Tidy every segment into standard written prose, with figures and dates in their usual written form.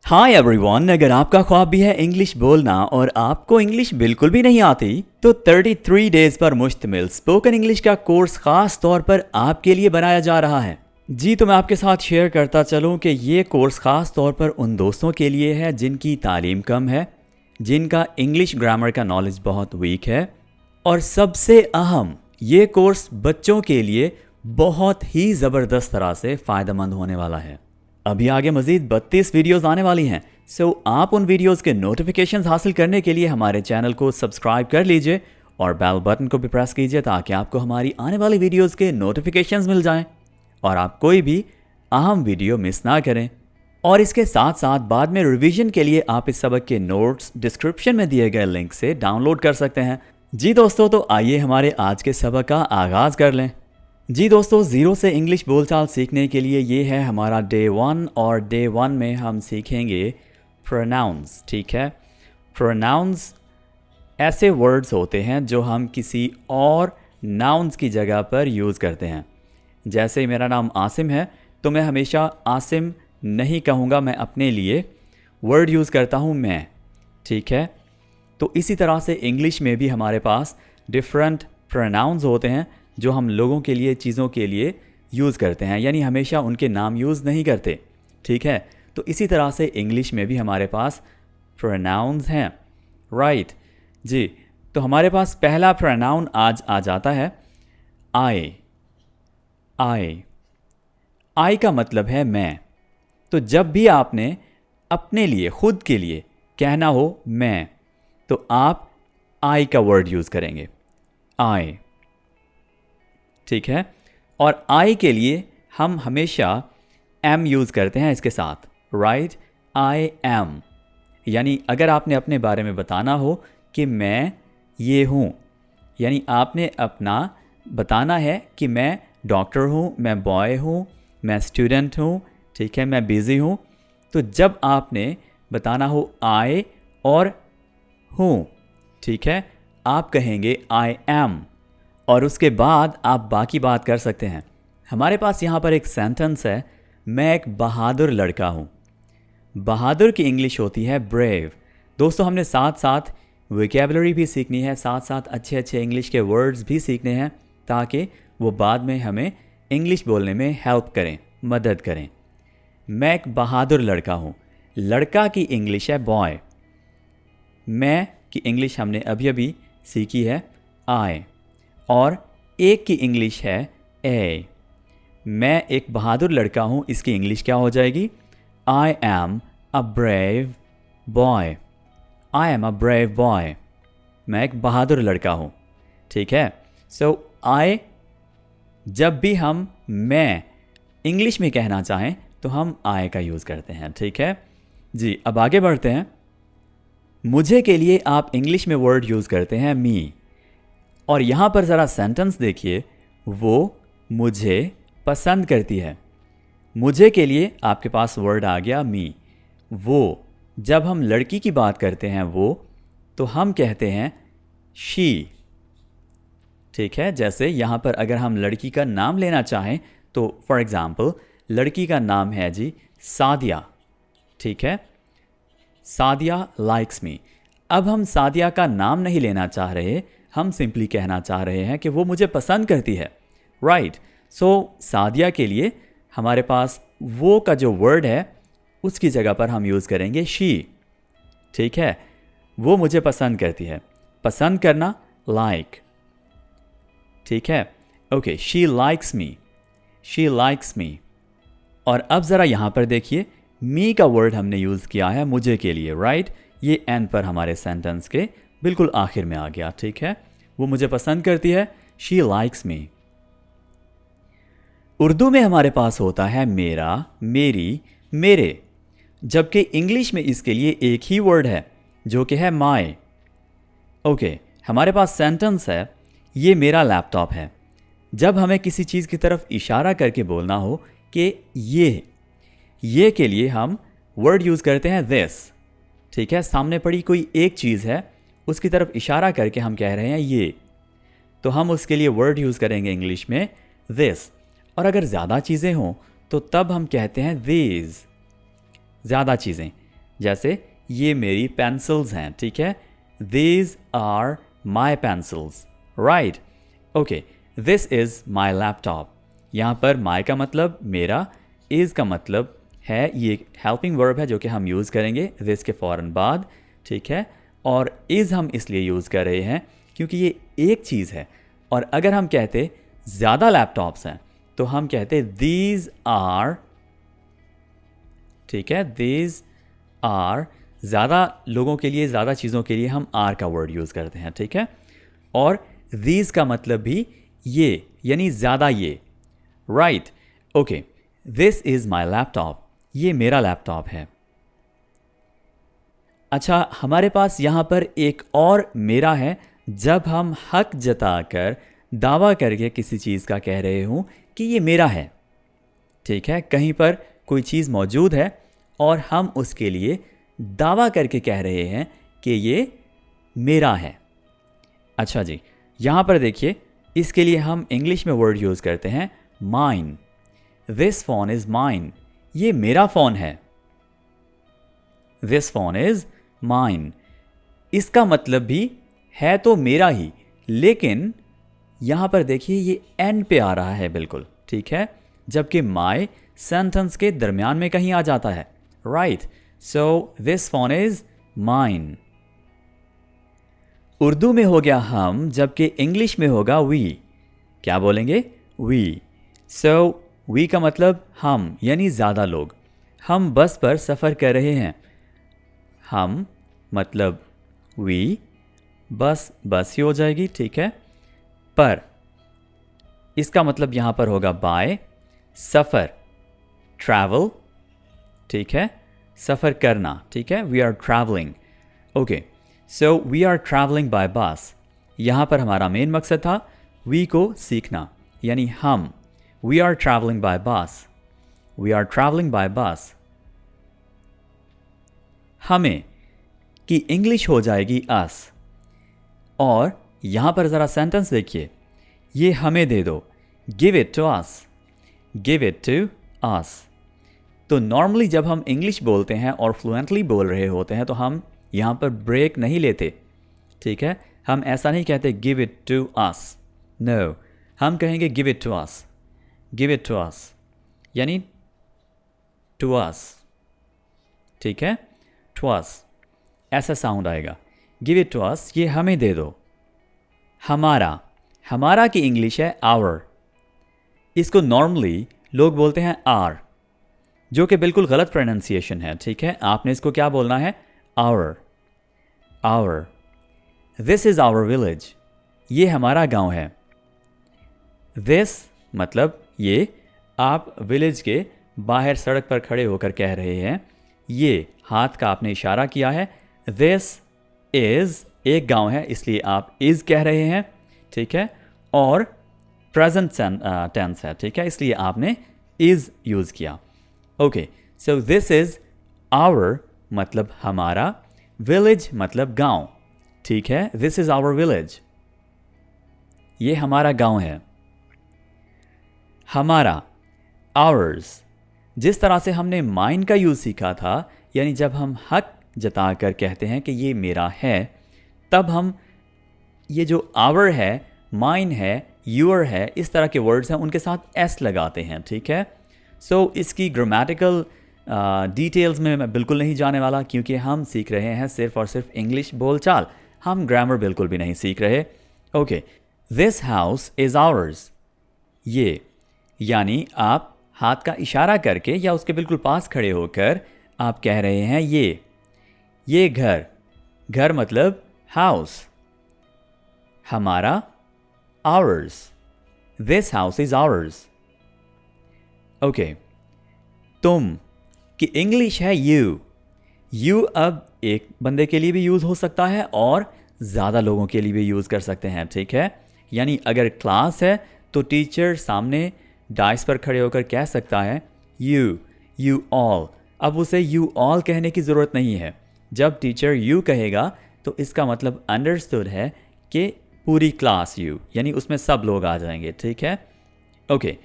Hi everyone, अगर आपका ख्वाब भी है इंग्लिश बोलना और आपको इंग्लिश बिल्कुल भी नहीं आती तो 33 डेज पर मुश्तमिल स्पोकन इंग्लिश का कोर्स खास तौर पर आपके लिए बनाया जा रहा है। जी तो मैं आपके साथ शेयर करता चलूं कि ये कोर्स खास तौर पर उन दोस्तों के लिए है जिनकी तालीम कम है, जिनका इंग्लिश ग्रामर का नॉलेज बहुत वीक है, और सबसे अहम ये कोर्स बच्चों के लिए बहुत ही ज़बरदस्त तरह से फ़ायदेमंद होने वाला है। अभी आगे मज़ीद 32 वीडियोस आने वाली हैं, सो आप उन वीडियोस के नोटिफिकेशंस हासिल करने के लिए हमारे चैनल को सब्सक्राइब कर लीजिए और बेल बटन को भी प्रेस कीजिए ताकि आपको हमारी आने वाली वीडियोस के नोटिफिकेशंस मिल जाएं और आप कोई भी अहम वीडियो मिस ना करें। और इसके साथ साथ बाद में रिवीजन के लिए आप इस सबक के नोट्स डिस्क्रिप्शन में दिए गए लिंक से डाउनलोड कर सकते हैं। जी दोस्तों, तो आइए हमारे आज के सबक का आगाज़ कर लें। जी दोस्तों, ज़ीरो से इंग्लिश बोलचाल सीखने के लिए ये है हमारा डे 1, और डे 1 में हम सीखेंगे प्रोनाउंस। ठीक है, प्रोनाउंस ऐसे वर्ड्स होते हैं जो हम किसी और नाउन्स की जगह पर यूज़ करते हैं। जैसे मेरा नाम आसिम है तो मैं हमेशा आसिम नहीं कहूँगा, मैं अपने लिए वर्ड यूज़ करता हूँ मैं। ठीक है, तो इसी तरह से इंग्लिश में भी हमारे पास डिफरेंट प्रोनाउंस होते हैं जो हम लोगों के लिए, चीज़ों के लिए यूज़ करते हैं, यानी हमेशा उनके नाम यूज़ नहीं करते। ठीक है, तो इसी तरह से इंग्लिश में भी हमारे पास प्रोनाउंस हैं। राइट जी, तो हमारे पास पहला प्रोनाउन आज आ जाता है आई। आई आई का मतलब है मैं। तो जब भी आपने अपने लिए, खुद के लिए कहना हो मैं, तो आप आई का वर्ड यूज़ करेंगे, आई। ठीक है, और आई के लिए हम हमेशा एम यूज़ करते हैं इसके साथ। राइट, आई एम, यानी अगर आपने अपने बारे में बताना हो कि मैं ये हूँ, यानी आपने अपना बताना है कि मैं डॉक्टर हूँ, मैं बॉय हूँ, मैं स्टूडेंट हूँ, ठीक है, मैं बिज़ी हूँ, तो जब आपने बताना हो आई और हूँ, ठीक है, आप कहेंगे आई एम, और उसके बाद आप बाकी बात कर सकते हैं। हमारे पास यहाँ पर एक सेंटेंस है, मैं एक बहादुर लड़का हूँ। बहादुर की इंग्लिश होती है ब्रेव। दोस्तों, हमने साथ साथ वोकैबुलरी भी सीखनी है, साथ साथ अच्छे अच्छे इंग्लिश के वर्ड्स भी सीखने हैं ताकि वो बाद में हमें इंग्लिश बोलने में हेल्प करें, मदद करें। मैं एक बहादुर लड़का हूँ। लड़का की इंग्लिश है बॉय। मैं की इंग्लिश हमने अभी अभी सीखी है आई, और एक की इंग्लिश है ए। मैं एक बहादुर लड़का हूँ, इसकी इंग्लिश क्या हो जाएगी? I am a brave boy. I am a brave boy. मैं एक बहादुर लड़का हूँ। ठीक है, सो आई, जब भी हम मैं इंग्लिश में कहना चाहें तो हम आई का यूज़ करते हैं। ठीक है जी, अब आगे बढ़ते हैं। मुझे के लिए आप इंग्लिश में वर्ड यूज़ करते हैं मी, और यहाँ पर ज़रा सेंटेंस देखिए, वो मुझे पसंद करती है। मुझे के लिए आपके पास वर्ड आ गया मी। वो, जब हम लड़की की बात करते हैं वो, तो हम कहते हैं शी। ठीक है, जैसे यहाँ पर अगर हम लड़की का नाम लेना चाहें तो फॉर एग्ज़ाम्पल लड़की का नाम है जी सादिया। ठीक है, सादिया लाइक्स मी। अब हम सादिया का नाम नहीं लेना चाह रहे, हम सिंपली कहना चाह रहे हैं कि वो मुझे पसंद करती है। राइट, सो सादिया के लिए हमारे पास वो का जो वर्ड है उसकी जगह पर हम यूज़ करेंगे शी। ठीक है, वो मुझे पसंद करती है। पसंद करना लाइक। ठीक है, okay, she likes me, she likes me. और अब ज़रा यहाँ पर देखिए, मी का वर्ड हमने यूज़ किया है मुझे के लिए। राइट, ये एंड पर हमारे सेंटेंस के बिल्कुल आखिर में आ गया। ठीक है, वो मुझे पसंद करती है, शी लाइक्स मी। उर्दू में हमारे पास होता है मेरा, मेरी, मेरे, जबकि इंग्लिश में इसके लिए एक ही वर्ड है जो कि है माई। ओके, हमारे पास सेंटेंस है, ये मेरा लैपटॉप है। जब हमें किसी चीज़ की तरफ इशारा करके बोलना हो कि ये के लिए हम वर्ड यूज़ करते हैं दिस। ठीक है, सामने पड़ी कोई एक चीज़ है, उसकी तरफ इशारा करके हम कह रहे हैं ये, तो हम उसके लिए वर्ड यूज़ करेंगे इंग्लिश में दिस। और अगर ज़्यादा चीज़ें हों तो तब हम कहते हैं दीज। ज़्यादा चीज़ें, जैसे ये मेरी पेंसिल्स हैं, ठीक है, these are my pencils, right. Okay, this is my laptop. यहाँ पर माई का मतलब मेरा, इज़ का मतलब है, ये हेल्पिंग वर्ब है जो कि हम यूज़ करेंगे दिस के फ़ौरन बाद, ठीक है। और इज़ हम इसलिए यूज़ कर रहे हैं क्योंकि ये एक चीज़ है। और अगर हम कहते ज़्यादा लैपटॉप्स हैं तो हम कहते दीज आर, ठीक है, दीज आर, ज़्यादा लोगों के लिए, ज़्यादा चीज़ों के लिए हम आर का वर्ड यूज़ करते हैं, ठीक है। और दीज का मतलब भी ये, यानी ज़्यादा ये, right. Okay, this is my laptop, ये मेरा लैपटॉप है। अच्छा, हमारे पास यहाँ पर एक और मेरा है जब हम हक जताकर दावा करके किसी चीज़ का कह रहे हूँ कि ये मेरा है, ठीक है। कहीं पर कोई चीज़ मौजूद है और हम उसके लिए दावा करके कह रहे हैं कि ये मेरा है। अच्छा जी, यहाँ पर देखिए, इसके लिए हम इंग्लिश में वर्ड यूज़ करते हैं mine. This phone is mine, ये मेरा फ़ोन है। दिस फ़ोन इज़ माइन, इसका मतलब भी है तो मेरा ही, लेकिन यहाँ पर देखिए ये एंड पे आ रहा है बिल्कुल, ठीक है, जबकि माई सेंटेंस के दरमियान में कहीं आ जाता है, right. So this phone is mine. Urdu में हो गया हम, जबकि इंग्लिश में होगा वी। क्या बोलेंगे? वी। सो वी का मतलब हम, यानी ज़्यादा लोग। हम बस पर सफ़र कर रहे हैं। हम मतलब वी, बस ही हो जाएगी, ठीक है। पर इसका मतलब यहाँ पर होगा बाय, सफ़र, ट्रैवल, ठीक है, सफ़र करना, ठीक है, we are travelling. Okay, so we are travelling by bus. यहाँ पर हमारा मेन मकसद था वी को सीखना, यानी हम, वी आर ट्रैवलिंग बाय बस, वी आर ट्रैवलिंग बाय बस। हमें की इंग्लिश हो जाएगी अस। और यहाँ पर ज़रा सेंटेंस देखिए, ये हमें दे दो, give it to us, give it to us. तो नॉर्मली जब हम इंग्लिश बोलते हैं और फ्लुएंटली बोल रहे होते हैं तो हम यहाँ पर ब्रेक नहीं लेते, ठीक है। हम ऐसा नहीं कहते give it to us, no, हम कहेंगे give it to us, give it to us, यानी टू अस, ठीक है, टू अस, ऐसा साउंड आएगा। गिव इट टू अस, ये हमें दे दो। हमारा, हमारा की इंग्लिश है आवर। इसको नॉर्मली लोग बोलते हैं आर, जो कि बिल्कुल गलत प्रोनाउंसिएशन है, ठीक है। आपने इसको क्या बोलना है? Our, our. This is our village, ये हमारा गांव है। दिस मतलब ये, आप विलेज के बाहर सड़क पर खड़े होकर कह रहे हैं, ये हाथ का आपने इशारा किया है। दिस इज़ एक गांव है, इसलिए आप इज़ कह रहे हैं, ठीक है। और प्रेजेंट टेंस है, ठीक है, इसलिए आपने इज़ यूज़ किया। Okay, so this is our मतलब हमारा, विलेज मतलब गांव, ठीक है। दिस इज़ आवर विलेज, ये हमारा गांव है। हमारा, आवर्स, जिस तरह से हमने माइन का यूज़ सीखा था, यानी जब हम हक जताकर कहते हैं कि ये मेरा है, तब हम ये जो आवर है, माइन है, यूर है, इस तरह के वर्ड्स हैं उनके साथ एस लगाते हैं, ठीक है। सो इसकी ग्रामेटिकल डिटेल्स में मैं बिल्कुल नहीं जाने वाला, क्योंकि हम सीख रहे हैं सिर्फ और सिर्फ इंग्लिश बोलचाल, हम ग्रामर बिल्कुल भी नहीं सीख रहे। Okay, this house is hours, ये, यानी आप हाथ का इशारा करके या उसके बिल्कुल पास खड़े होकर आप कह रहे हैं ये घर, घर मतलब हाउस, हमारा, hours, this house is hours. Okay, तुम की इंग्लिश है यू। यू अब एक बंदे के लिए भी यूज़ हो सकता है और ज़्यादा लोगों के लिए भी यूज़ कर सकते हैं, ठीक है। यानी अगर क्लास है तो टीचर सामने डाइस पर खड़े होकर कह सकता है यू ऑल। अब उसे यू ऑल कहने की ज़रूरत नहीं है। जब टीचर यू कहेगा तो इसका मतलब अंडरस्टूड है कि पूरी क्लास यू, यानी उसमें सब लोग आ जाएंगे, ठीक है। ओके,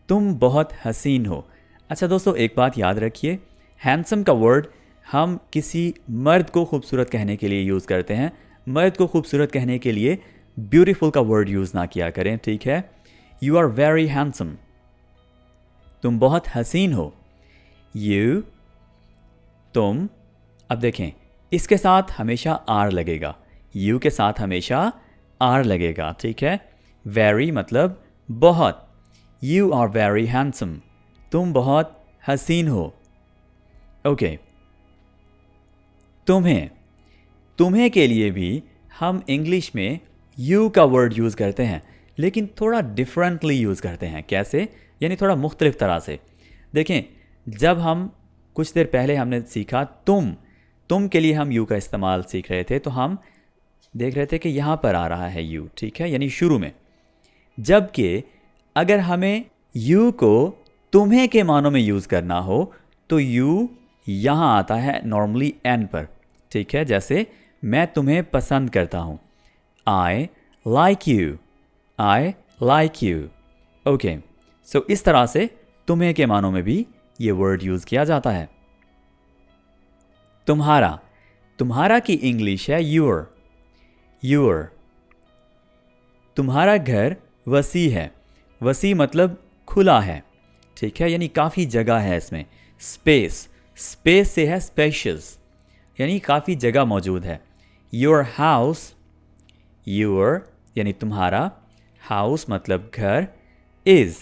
तुम बहुत हसीन हो। अच्छा दोस्तों, एक बात याद रखिए, हैंडसम का वर्ड हम किसी मर्द को खूबसूरत कहने के लिए यूज़ करते हैं। मर्द को खूबसूरत कहने के लिए ब्यूटीफुल का वर्ड यूज़ ना किया करें, ठीक है। यू आर वेरी हैंडसम, तुम बहुत हसीन हो। यू, तुम। अब देखें, इसके साथ हमेशा आर लगेगा, यू के साथ हमेशा आर लगेगा, ठीक है। वेरी मतलब बहुत। यू आर वेरी हैंडसम, तुम बहुत हसीन हो। ओके, तुम्हें, तुम्हें के लिए भी हम इंग्लिश में यू का वर्ड यूज़ करते हैं, लेकिन थोड़ा डिफरेंटली यूज़ करते हैं। कैसे? यानी थोड़ा मुख्तलिफ तरह से। देखें, जब हम कुछ देर पहले हमने सीखा तुम के लिए हम यू का इस्तेमाल सीख रहे थे, तो हम देख रहे थे कि यहाँ पर आ रहा है यू, ठीक है, यानी शुरू में। जबकि अगर हमें यू को तुम्हें के मानों में यूज़ करना हो तो यू यहाँ आता है नॉर्मली एंड पर, ठीक है। जैसे मैं तुम्हें पसंद करता हूँ, I like you, I like you. Okay, so इस तरह से तुम्हें के मानों में भी ये वर्ड यूज़ किया जाता है। तुम्हारा, तुम्हारा की इंग्लिश है योर, योर। तुम्हारा घर वसी है, वसी मतलब खुला है, ठीक है, यानी काफ़ी जगह है इसमें। स्पेस, स्पेस से है स्पेशियस, यानी काफ़ी जगह मौजूद है। योर हाउस, योर यानी तुम्हारा, हाउस मतलब घर, इज़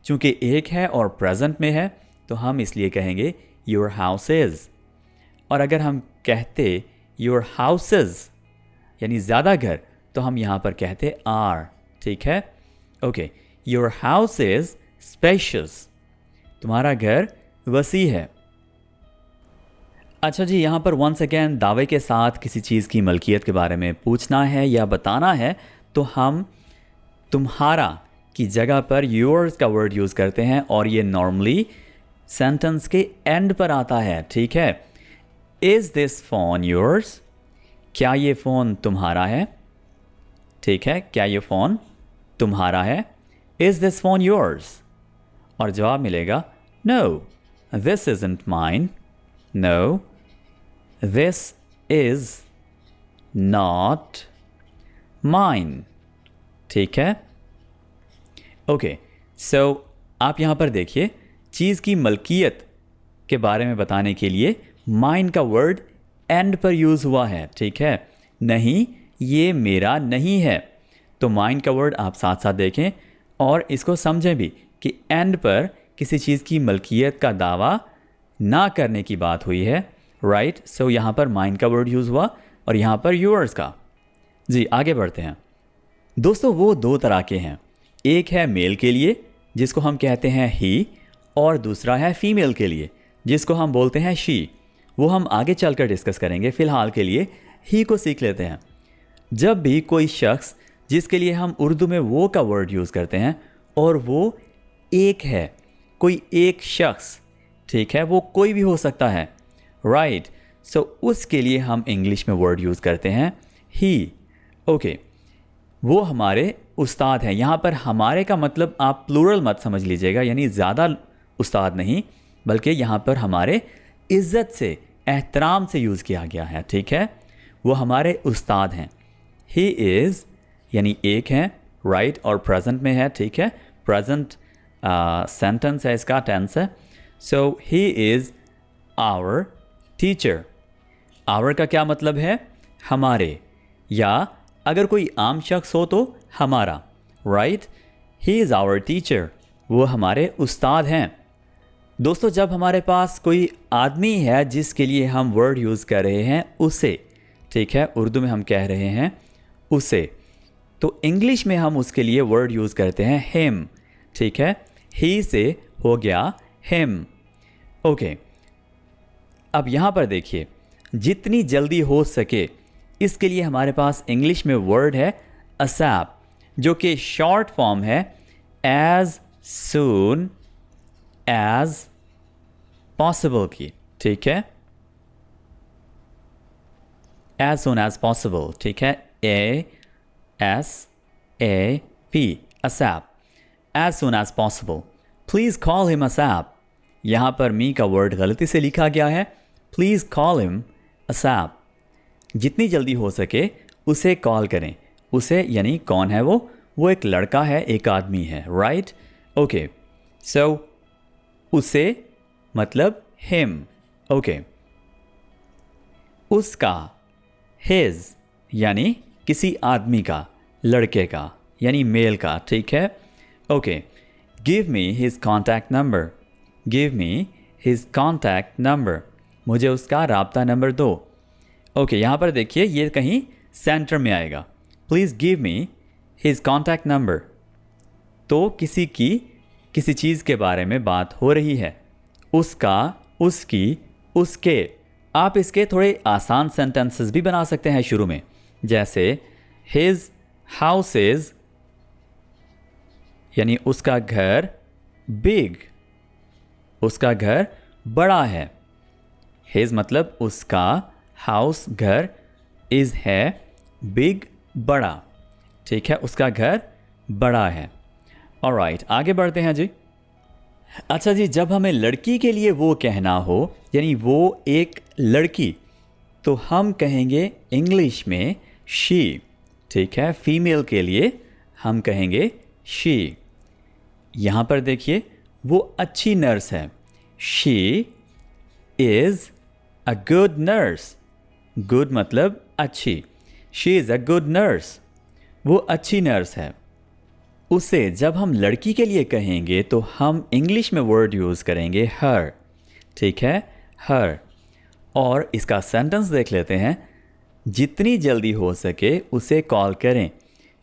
चूँकि एक है और प्रेजेंट में है तो हम इसलिए कहेंगे योर हाउस इज़। और अगर हम कहते योर हाउसेज़ यानी ज़्यादा घर, तो हम यहाँ पर कहते आर, ठीक है। Okay, your house is spacious, तुम्हारा घर वसी है। अच्छा जी, यहाँ पर वंस अगेन दावे के साथ किसी चीज़ की मलकियत के बारे में पूछना है या बताना है तो हम तुम्हारा की जगह पर योर्स का वर्ड यूज़ करते हैं, और ये नॉर्मली सेंटेंस के एंड पर आता है, ठीक है। इज़ दिस फ़ोन योर्स, क्या ये फ़ोन तुम्हारा है, ठीक है, क्या ये फ़ोन तुम्हारा है। इज़ दिस फ़ोन योर्स, और जवाब मिलेगा no, this isn't mine, no, this is not mine, ठीक है। ओके, सो आप यहाँ पर देखिए, चीज़ की मलकियत के बारे में बताने के लिए माइन का वर्ड एंड पर यूज़ हुआ है, ठीक है। नहीं, ये मेरा नहीं है, तो माइन का वर्ड आप साथ साथ देखें और इसको समझें भी कि एंड पर किसी चीज़ की मलकियत का दावा ना करने की बात हुई है, राइट। सो यहाँ पर माइन का वर्ड यूज़ हुआ और यहाँ पर योर्स का। जी, आगे बढ़ते हैं। दोस्तों, वो दो तरह के हैं, एक है मेल के लिए जिसको हम कहते हैं ही, और दूसरा है फीमेल के लिए जिसको हम बोलते हैं शी। वो हम आगे चलकर डिस्कस करेंगे, फ़िलहाल के लिए ही को सीख लेते हैं। जब भी कोई शख्स जिसके लिए हम उर्दू में वो का वर्ड यूज़ करते हैं और वो एक है, कोई एक शख्स, ठीक है, वो कोई भी हो सकता है, राइट। सो उसके लिए हम इंग्लिश में वर्ड यूज़ करते हैं ही। ओके, वो हमारे उस्ताद हैं। यहाँ पर हमारे का मतलब आप प्लूरल मत समझ लीजिएगा, यानी ज़्यादा उस्ताद नहीं, बल्कि यहाँ पर हमारे इज़्ज़त से, एहतराम से यूज़ किया गया है, ठीक है। वो हमारे उस्ताद हैं। ही इज़ यानी एक हैं, राइट, और प्रेजेंट में है, ठीक है, प्रेजेंट सेंटेंस है, इसका टेंस है। So he is our teacher. Our का क्या मतलब है? हमारे, या अगर कोई आम शख्स हो तो हमारा, right. He is our teacher, वो हमारे उस्ताद हैं। दोस्तों, जब हमारे पास कोई आदमी है जिसके लिए हम वर्ड यूज़ कर रहे हैं उसे, ठीक है, उर्दू में हम कह रहे हैं उसे, तो इंग्लिश में हम उसके लिए वर्ड यूज़ करते हैं हिम, ठीक है। ही से हो गया हिम। ओके, अब यहाँ पर देखिए, जितनी जल्दी हो सके इसके लिए हमारे पास इंग्लिश में वर्ड है असैप, जो कि शॉर्ट फॉर्म है एज सून एज पॉसिबल की, ठीक है, एज सून एज पॉसिबल, ठीक है, ASAP, ASAP, as soon as possible. Please call him ASAP. यहाँ पर मी का वर्ड गलती से लिखा गया है, प्लीज़ कॉल हिम असैप। जितनी जल्दी हो सके उसे कॉल करें। उसे यानी कौन है वो एक लड़का है, एक आदमी है, राइट? ओके, सो उसे मतलब हिम। ओके, उसका हिज यानी किसी आदमी का, लड़के का यानी मेल का, ठीक है? Okay, give me his contact number. Give me his contact number, मुझे उसका राब्ता नंबर दो। ओके, यहाँ पर देखिए ये कहीं सेंटर में आएगा। Please give me his contact number, तो किसी चीज़ के बारे में बात हो रही है। उसका, उसकी, उसके। आप इसके थोड़े आसान सेंटेंसेस भी बना सकते हैं शुरू में, जैसे हिज हाउस इज यानी उसका घर, बिग उसका घर बड़ा है। हिज मतलब उसका, हाउस घर, इज है, बिग बड़ा, ठीक है? उसका घर बड़ा है। ऑलराइट, आगे बढ़ते हैं जी। अच्छा जी, जब हमें लड़की के लिए वो कहना हो यानी वो एक लड़की, तो हम कहेंगे इंग्लिश में शी, ठीक है? फीमेल के लिए हम कहेंगे शी। यहाँ पर देखिए वो अच्छी नर्स है। She is a good nurse. Good मतलब अच्छी। She is a good nurse, वो अच्छी नर्स है। उसे जब हम लड़की के लिए कहेंगे तो हम इंग्लिश में वर्ड यूज़ करेंगे हर, ठीक है? हर। और इसका सेंटेंस देख लेते हैं। जितनी जल्दी हो सके उसे कॉल करें,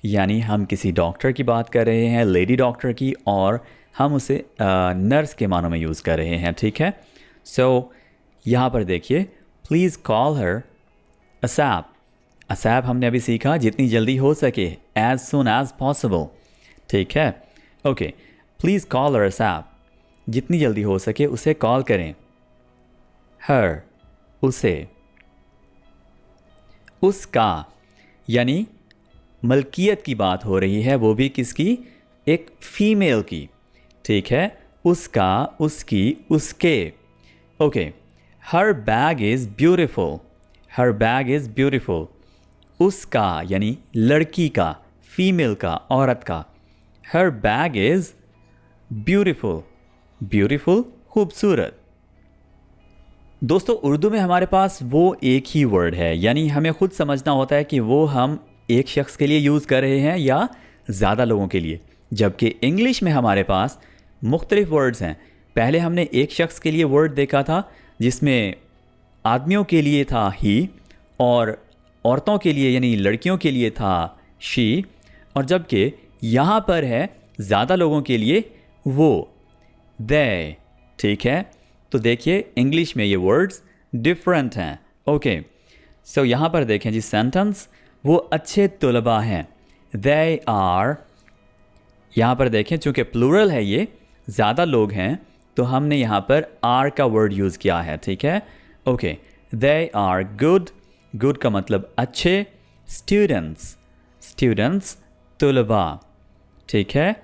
यानी हम किसी डॉक्टर की बात कर रहे हैं, लेडी डॉक्टर की, और हम उसे नर्स के मानों में यूज़ कर रहे हैं, ठीक है? सो यहाँ पर देखिए, प्लीज़ कॉल हर असैप। असैप हमने अभी सीखा, जितनी जल्दी हो सके, एज सुन एज पॉसिबल, ठीक है? ओके, प्लीज़ कॉल हर असैप, जितनी जल्दी हो सके उसे कॉल करें। हर उसे। उसका यानी मलकियत की बात हो रही है, वो भी किसकी? एक फीमेल की, ठीक है? उसका, उसकी, उसके। Okay, her bag is beautiful. Her bag is beautiful. उसका यानी लड़की का, फीमेल का, औरत का। हर बैग इज़ ब्यूटिफुल। ब्यूटिफुल खूबसूरत। दोस्तों, उर्दू में हमारे पास वो एक ही वर्ड है, यानी हमें खुद समझना होता है कि वो हम एक शख्स के लिए यूज़ कर रहे हैं या ज़्यादा लोगों के लिए। जबकि इंग्लिश में हमारे पास मुख्तलिफ वर्ड्स हैं। पहले हमने एक शख्स के लिए वर्ड देखा था जिसमें आदमियों के लिए था ही, और औरतों के लिए यानी लड़कियों के लिए था शी, और जबकि यहाँ पर है ज़्यादा लोगों के लिए वो, दे, ठीक है? तो देखिए इंग्लिश में ये वर्ड्स डिफरेंट हैं। ओके, सो यहाँ पर देखें जी सेंटेंस, वो अच्छे तलबा हैं। दे आर, यहाँ पर देखें चूँकि प्लूरल है, ये ज़्यादा लोग हैं, तो हमने यहाँ पर आर का वर्ड यूज़ किया है, ठीक है? Okay, they are good. Good का मतलब अच्छे। स्टूडेंट्स, स्टूडेंट्स तलबा, ठीक है?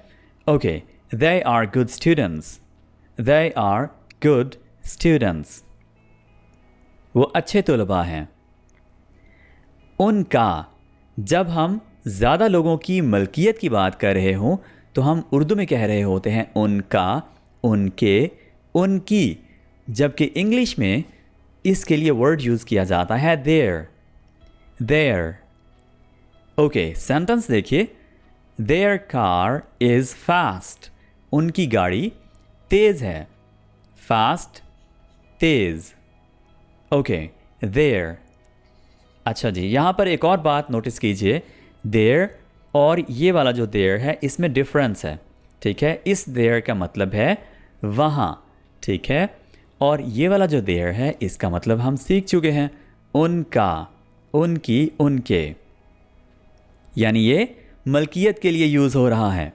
Okay, they are good students. They are good students, वो अच्छे तलबा हैं। उनका, जब हम ज़्यादा लोगों की मलकियत की बात कर रहे हों तो हम उर्दू में कह रहे होते हैं उनका, उनके, उनकी, जबकि इंग्लिश में इसके लिए वर्ड यूज़ किया जाता है देयर। देयर। ओके, सेंटेंस देखिए, देयर कार इज़ फास्ट। उनकी गाड़ी तेज़ है। फास्ट, तेज़। Okay, there. अच्छा जी, यहाँ पर एक और बात नोटिस कीजिए, देयर और ये वाला जो देयर है इसमें डिफरेंस है, ठीक है? इस देयर का मतलब है वहाँ, ठीक है? और ये वाला जो देयर है इसका मतलब हम सीख चुके हैं, उनका, उनकी, उनके, यानी ये मलकियत के लिए यूज़ हो रहा है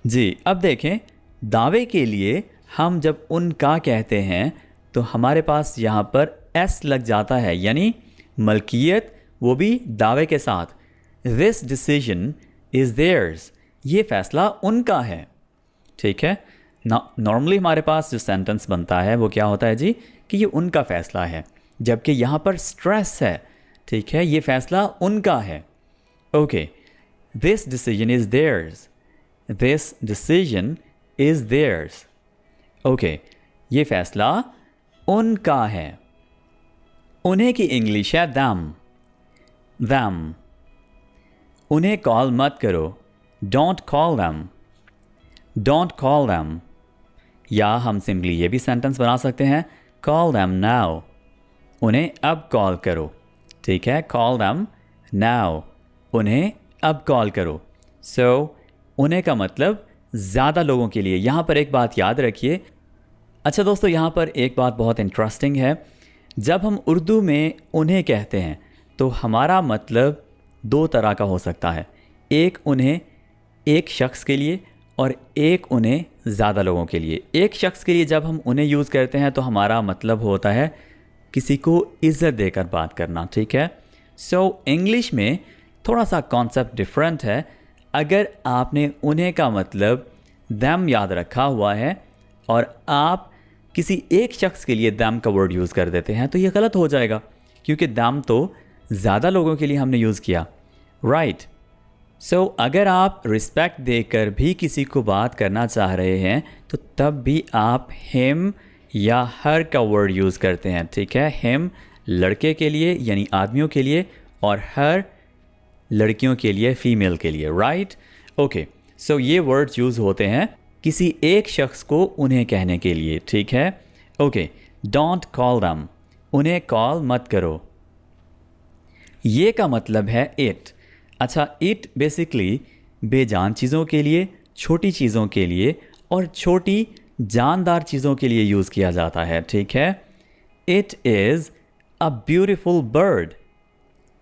जी। अब देखें, दावे के लिए हम जब उनका कहते हैं तो हमारे पास यहाँ पर एस लग जाता है, यानी मलकियत, वो भी दावे के साथ। दिस डिसीजन इज़ देयर्स, ये फैसला उनका है, ठीक है? नॉर्मली हमारे पास जो सेंटेंस बनता है वो क्या होता है जी, कि ये उनका फ़ैसला है, जबकि यहाँ पर स्ट्रेस है, ठीक है, ये फ़ैसला उनका है। Okay, this decision is theirs, this decision is theirs. Okay, ये फ़ैसला उनका है। उन्हें की इंग्लिश है them, them। उन्हें कॉल मत करो, don't call them, don't call them। या हम सिंपली ये भी सेंटेंस बना सकते हैं, कॉल them now, उन्हें अब कॉल करो, ठीक है, कॉल them now, उन्हें अब कॉल करो। सो उन्हें का मतलब ज़्यादा लोगों के लिए। यहाँ पर एक बात याद रखिए। अच्छा दोस्तों, यहाँ पर एक बात बहुत इंटरेस्टिंग है। जब हम उर्दू में उन्हें कहते हैं तो हमारा मतलब दो तरह का हो सकता है। एक उन्हें एक शख्स के लिए और एक उन्हें ज़्यादा लोगों के लिए। एक शख्स के लिए जब हम उन्हें यूज़ करते हैं तो हमारा मतलब होता है किसी को इज़्ज़त देकर बात करना, ठीक है। सो इंग्लिश में थोड़ा सा कॉन्सेप्ट डिफरेंट है। अगर आपने उन्हें का मतलब them याद रखा हुआ है और आप किसी एक शख्स के लिए them का वर्ड यूज़ कर देते हैं तो ये गलत हो जाएगा, क्योंकि them तो ज़्यादा लोगों के लिए हमने यूज़ किया, राइट। सो अगर आप रिस्पेक्ट देकर भी किसी को बात करना चाह रहे हैं तो तब भी आप him या her का वर्ड यूज़ करते हैं, ठीक है। him लड़के के लिए यानी आदमियों के लिए और her लड़कियों के लिए, फीमेल के लिए, राइट। ओके, सो ये वर्ड्स यूज़ होते हैं किसी एक शख्स को उन्हें कहने के लिए, ठीक है। ओके, डोंट कॉल them, उन्हें कॉल मत करो। ये का मतलब है इट। अच्छा, इट बेसिकली बेजान चीज़ों के लिए, छोटी चीज़ों के लिए और छोटी जानदार चीज़ों के लिए यूज़ किया जाता है, ठीक है। It is a beautiful bird,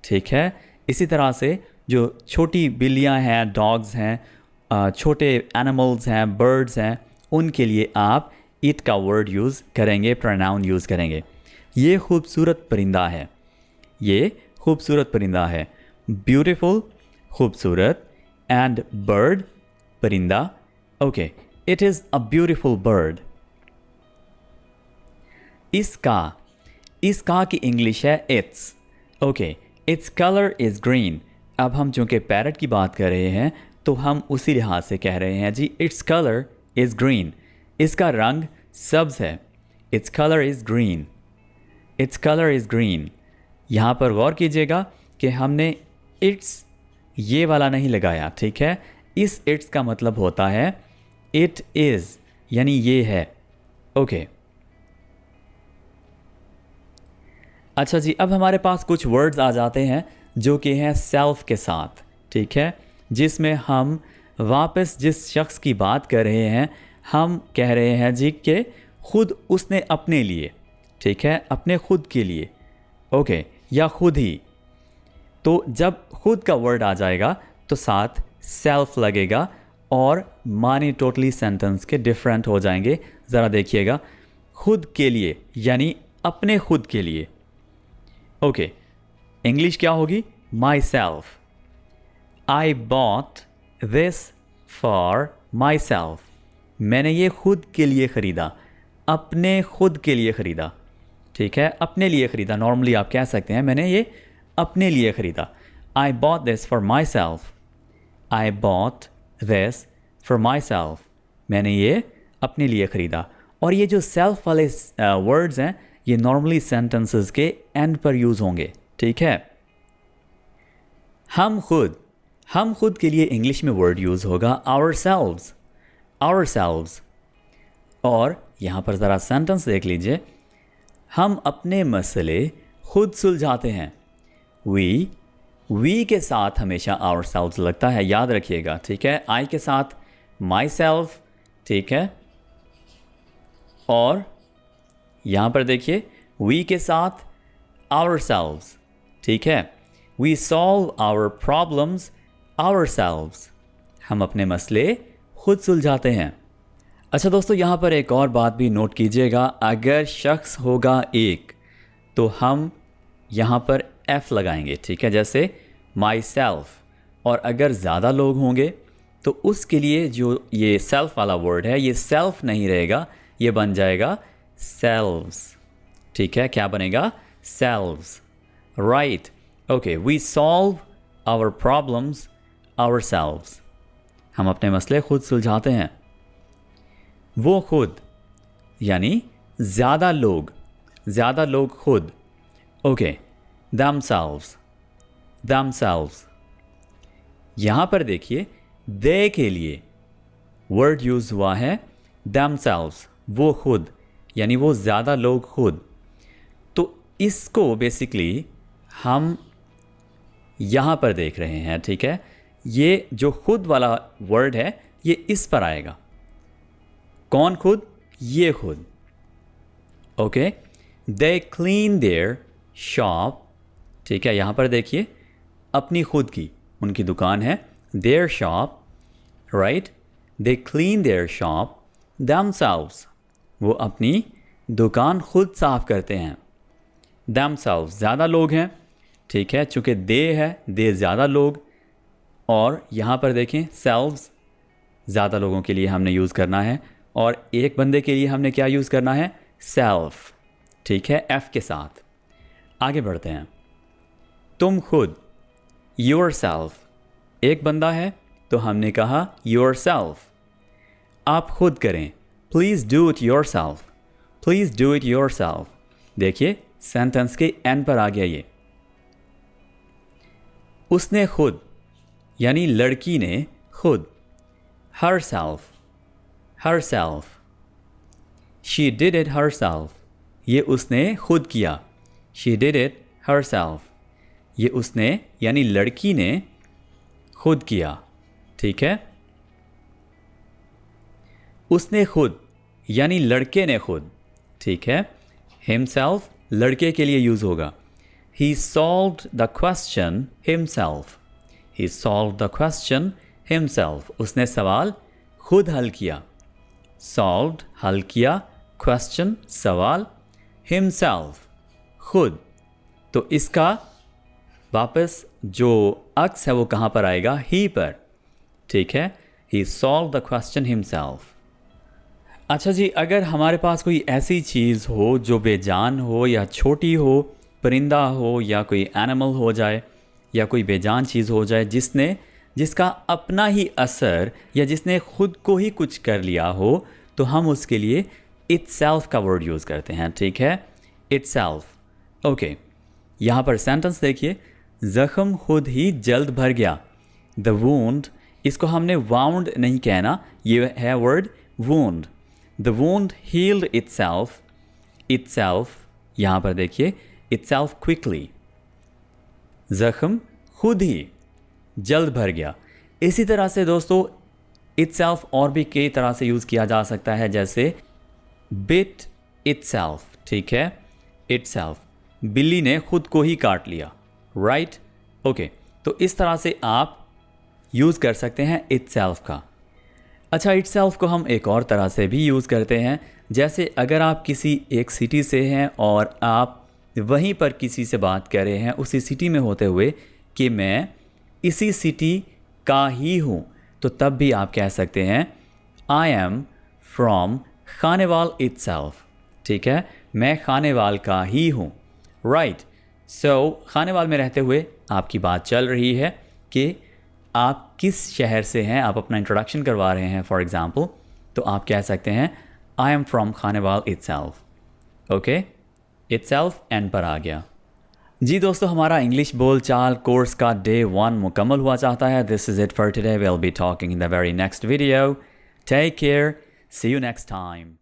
ठीक है। इसी तरह से जो छोटी बिल्लियाँ हैं, डॉग्स हैं, छोटे एनिमल्स हैं, बर्ड्स हैं, उनके लिए आप इट का वर्ड यूज़ करेंगे, प्रोनाउन यूज़ करेंगे। ये खूबसूरत परिंदा है, ये खूबसूरत परिंदा है। ब्यूटीफुल खूबसूरत एंड बर्ड परिंदा। Okay, it is a beautiful bird. इसका की इंग्लिश है it's. Okay, its colour is green. अब हम चूँकि पैरट की बात कर रहे हैं तो हम उसी लिहाज से कह रहे हैं जी, इट्स कलर इज़ ग्रीन, इसका रंग सब्ज़ है। Its colour is green, its colour is green. यहाँ पर गौर कीजिएगा कि हमने इट्स ये वाला नहीं लगाया, ठीक है। इस इट्स का मतलब होता है इट इज़, यानी ये है। ओके, अच्छा जी, अब हमारे पास कुछ वर्ड्स आ जाते हैं जो कि हैं सेल्फ के साथ, ठीक है, जिसमें हम वापस जिस शख्स की बात कर रहे हैं हम कह रहे हैं जी कि खुद उसने अपने लिए, ठीक है, अपने खुद के लिए। ओके, या खुद ही। तो जब खुद का वर्ड आ जाएगा तो साथ सेल्फ लगेगा और माने टोटली सेंटेंस के डिफरेंट हो जाएंगे। ज़रा देखिएगा, खुद के लिए यानी अपने खुद के लिए। ओके, इंग्लिश क्या होगी? My self. I bought this for my self. मैंने ये खुद के लिए ख़रीदा, अपने खुद के लिए ख़रीदा, ठीक है, अपने लिए ख़रीदा। नॉर्मली आप कह सकते हैं मैंने ये अपने लिए ख़रीदा। I bought this for my self, I bought this for my self. मैंने ये अपने लिए ख़रीदा। और ये जो सेल्फ वाले वर्ड्स हैं ये नॉर्मली सेंटेंसेस के एंड पर यूज़ होंगे, ठीक है। हम खुद के लिए इंग्लिश में वर्ड यूज़ होगा आवरसेल्व्स, आवरसेल्व्स। और यहाँ पर ज़रा सेंटेंस देख लीजिए, हम अपने मसले खुद सुलझाते हैं। वी के साथ हमेशा आवरसेल्व्स लगता है, याद रखिएगा, ठीक है। आई के साथ माई सेल्फ, ठीक है। और यहाँ पर देखिए वी के साथ आवरसेल्व्स, ठीक है। We solve our problems ourselves. हम अपने मसले खुद सुलझाते हैं। अच्छा दोस्तों, यहाँ पर एक और बात भी नोट कीजिएगा, अगर शख्स होगा एक तो हम यहाँ पर एफ लगाएंगे, ठीक है, जैसे माई सेल्फ। और अगर ज़्यादा लोग होंगे तो उसके लिए जो ये सेल्फ वाला वर्ड है ये सेल्फ नहीं रहेगा, ये बन जाएगा सेल्व्स, ठीक है, क्या बनेगा? Selves, right. Okay, we solve our problems ourselves. हम अपने मसले खुद सुलझाते हैं। वो खुद यानी ज़्यादा लोग खुद। Okay, themselves, themselves। यहाँ पर देखिए दे के लिए वर्ड यूज़ हुआ है themselves, वो खुद यानी वो ज़्यादा लोग खुद। तो इसको बेसिकली हम यहाँ पर देख रहे हैं, ठीक है। ये जो खुद वाला वर्ड है ये इस पर आएगा। कौन खुद? ये खुद। Okay, they clean their shop, ठीक है। यहाँ पर देखिए अपनी खुद की, उनकी दुकान है their shop, right. They clean their shop themselves, वो अपनी दुकान खुद साफ करते हैं। themselves ज़्यादा लोग हैं, ठीक है, चूँकि दे है, दे ज़्यादा लोग, और यहाँ पर देखें selves ज़्यादा लोगों के लिए हमने यूज़ करना है, और एक बंदे के लिए हमने क्या यूज़ करना है? self, ठीक है, F के साथ। आगे बढ़ते हैं। तुम खुद yourself, एक बंदा है तो हमने कहा yourself। आप खुद करें, please do it yourself, please do it yourself। देखिए सेंटेंस के एंड पर आ गया ये। उसने खुद यानी लड़की ने खुद, herself, herself। she did it herself, ये उसने खुद किया। she did it herself, ये उसने यानी लड़की ने खुद किया, ठीक है। उसने खुद यानी लड़के ने खुद, ठीक है। himself लड़के के लिए यूज़ होगा। he solved the question himself, he solved the question himself, उसने सवाल खुद हल किया। solved हल किया, question सवाल, himself खुद। तो इसका वापस जो अक्स है वो कहाँ पर आएगा? he पर, ठीक है। he solved the question himself। अच्छा जी, अगर हमारे पास कोई ऐसी चीज़ हो जो बेजान हो या छोटी हो, परिंदा हो या कोई एनिमल हो जाए या कोई बेजान चीज़ हो जाए जिसका अपना ही असर या जिसने खुद को ही कुछ कर लिया हो, तो हम उसके लिए itself का वर्ड यूज़ करते हैं, ठीक है, itself। ओके, यहाँ पर सेंटेंस देखिए, ज़ख्म खुद ही जल्द भर गया। द वूंड, इसको हमने वाउंड नहीं कहना, ये है word wound. The wound healed itself, itself यहाँ पर देखिए itself quickly, ज़ख्म खुद ही जल्द भर गया। इसी तरह से दोस्तों itself और भी कई तरह से यूज़ किया जा सकता है, जैसे bit itself, ठीक है, itself, बिल्ली ने खुद को ही काट लिया, राइट। ओके, तो इस तरह से आप यूज़ कर सकते हैं itself का। अच्छा, itself को हम एक और तरह से भी यूज़ करते हैं, जैसे अगर आप किसी एक सिटी से हैं और आप वहीं पर किसी से बात कर रहे हैं उसी सिटी में होते हुए कि मैं इसी सिटी का ही हूँ, तो तब भी आप कह सकते हैं I am from Khanewal itself, ठीक है, मैं खानेवाल का ही हूँ, राइट। सो खानेवाल में रहते हुए आपकी बात चल रही है कि आप किस शहर से हैं, आप अपना इंट्रोडक्शन करवा रहे हैं फॉर एग्ज़ाम्पल, तो आप कह सकते हैं I am from Khanewal itself। Okay, itself and पर आ गया। जी दोस्तों, हमारा इंग्लिश बोलचाल कोर्स का डे 1 मुकम्मल हुआ चाहता है। This is it for today, will be talking in the very next video. Take care, see you next time.